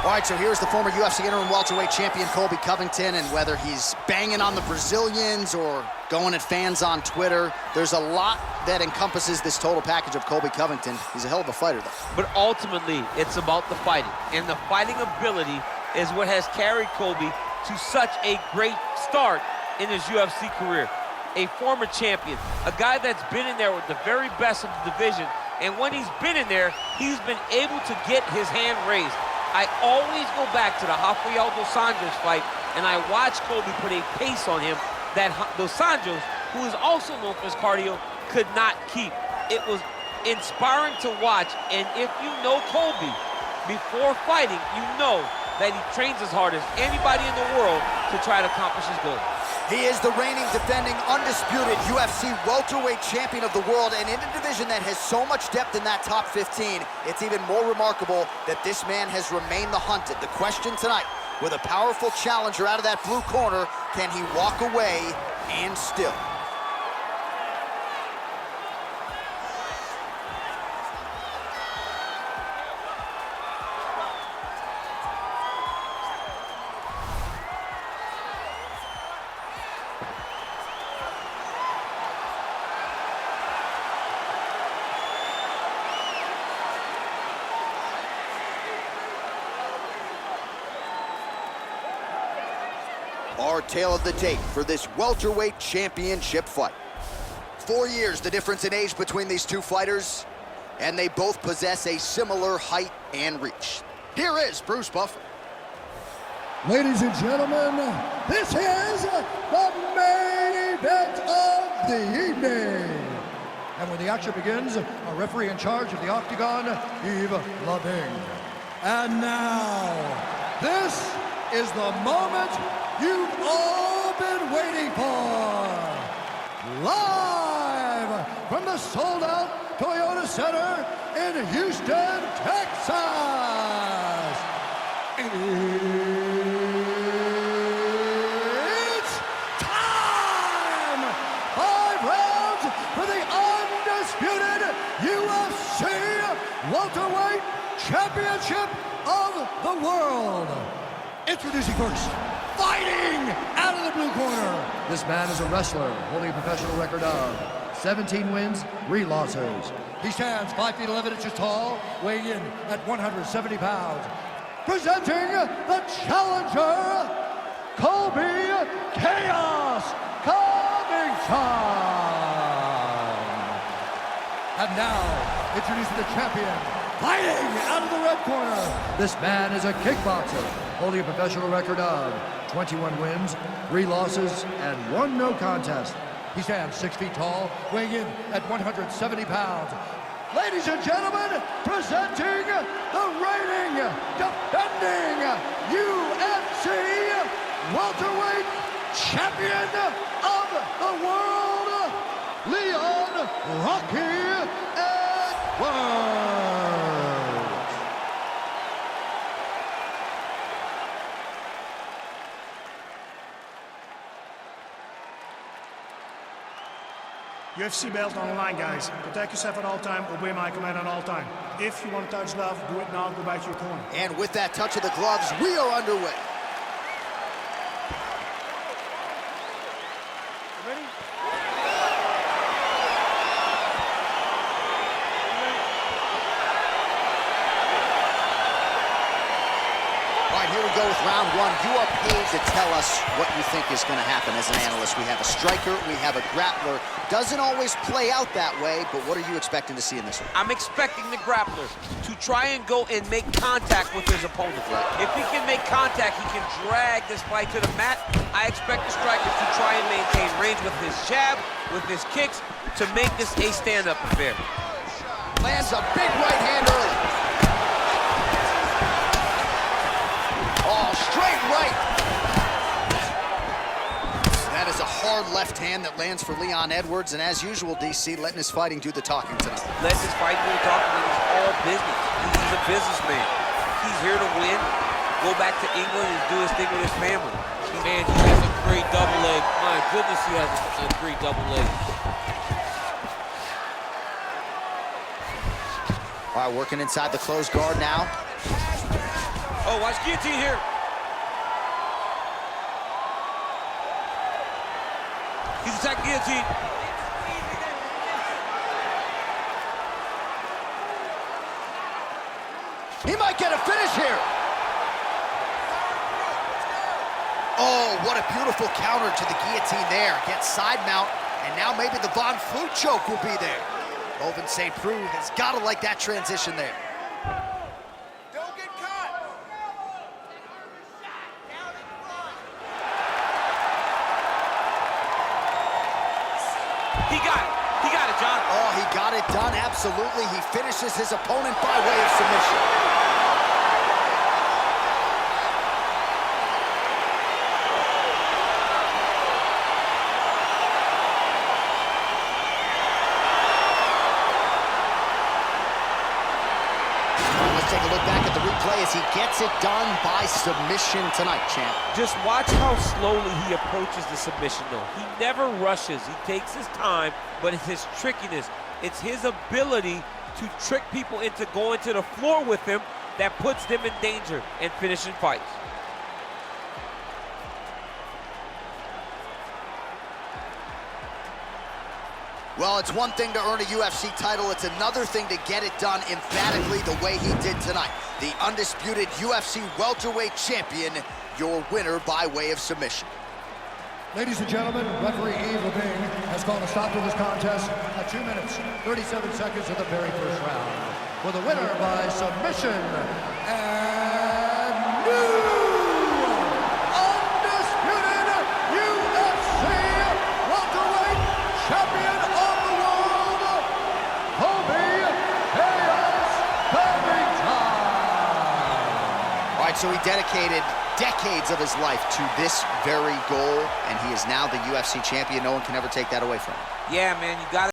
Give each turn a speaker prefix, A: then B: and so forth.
A: All right, so here's the former UFC interim welterweight champion Colby Covington, and whether he's banging on the Brazilians or going at fans on Twitter, there's a lot that encompasses this total package of Colby Covington. He's a hell of a fighter, though.
B: But ultimately, it's about the fighting, and the fighting ability is what has carried Colby to such a great start in his UFC career. A former champion, a guy that's been in there with the very best of the division, and when he's been in there, he's been able to get his hand raised. I always go back to the Rafael dos Anjos fight, and I watch Colby put a pace on him that dos Anjos, who is also known for his cardio, could not keep. It was inspiring to watch, and if you know Colby before fighting, you know that he trains as hard as anybody in the world to try to accomplish his goal.
A: He is the reigning, defending, undisputed UFC welterweight champion of the world, and in a division that has so much depth in that top 15, it's even more remarkable that this man has remained the hunted. The question tonight, with a powerful challenger out of that blue corner, can he walk away and still? Our tale of the tape for this welterweight championship fight. 4 years the difference in age between these two fighters, and they both possess a similar height and reach. Here is Bruce Buffer.
C: Ladies and gentlemen, this is the main event of the evening. And when the action begins, our referee in charge of the Octagon, Yves Lavigne. And now, this is the moment you've all been waiting for. Live from the sold-out Toyota Center in Houston, Texas. It's time! 5 rounds for the undisputed UFC welterweight championship of the world. Introducing first, fighting out of the blue corner. This man is a wrestler holding a professional record of 17 wins, 3 losses. He stands 5 feet 11 inches tall, weighing in at 170 pounds. Presenting the challenger, Colby Chaos Covington. And now, introducing the champion, fighting out of the red corner. This man is a kickboxer, holding a professional record of 21 wins, 3 losses, and 1 no contest. He stands 6 feet tall, weighing in at 170 pounds. Ladies and gentlemen, presenting the reigning, defending UFC welterweight champion of the world, Leon Rocky Edwards.
D: UFC belt on the line, guys. Protect yourself at all time, obey my command at all time. If you want to touch love, do it now, go back to your corner.
A: And with that touch of the gloves, we are underway.
D: Ready?
A: All right, here we go with round 1. You are paid to tell us what you think is going to happen as an analyst. We have a striker, we have a grappler. Doesn't always play out that way, but what are you expecting to see in this one?
B: I'm expecting the grappler to try and go and make contact with his opponent. If he can make contact, he can drag this fight to the mat. I expect the striker to try and maintain range with his jab, with his kicks, to make this a stand-up affair.
A: Lands a big right hand early. Oh, straight right. That is a hard left hand that lands for Leon Edwards, and as usual, DC, letting his fighting do the talking tonight.
B: Let his fighting do the talking, and it's all business. He's a businessman. He's here to win, go back to England and do his thing with his family. Man, he has a great double leg. My goodness, he has a great double leg.
A: All right, working inside the closed guard now.
B: Oh, watch guillotine here. He's attacking guillotine.
A: He might get a finish here. Oh, what a beautiful counter to the guillotine there. Gets side mount, and now maybe the Von Flue choke will be there. Oven St. Preux has got to like that transition there.
E: Don't get caught.
B: He got it. He got it, John.
A: Oh, he got it done, absolutely. He finishes his opponent by way of submission. Let's take a look back at the replay as he gets it done by submission tonight, champ.
B: Just watch how slowly he approaches the submission, though. He never rushes. He takes his time, but it's his trickiness. It's his ability to trick people into going to the floor with him that puts them in danger and finishing fights.
A: Well, it's one thing to earn a UFC title. It's another thing to get it done emphatically the way he did tonight. The undisputed UFC welterweight champion, your winner by way of submission.
C: Ladies and gentlemen, referee Yves Levine has called a stop to this contest at 2 minutes, 37 seconds of the very first round. For the winner by submission, and new undisputed UFC welterweight champion of the world, Colby Covington.
A: All right, so he dedicated decades of his life to this very goal, and he is now the UFC champion. No one can ever take that away from him.
B: Yeah, man, you got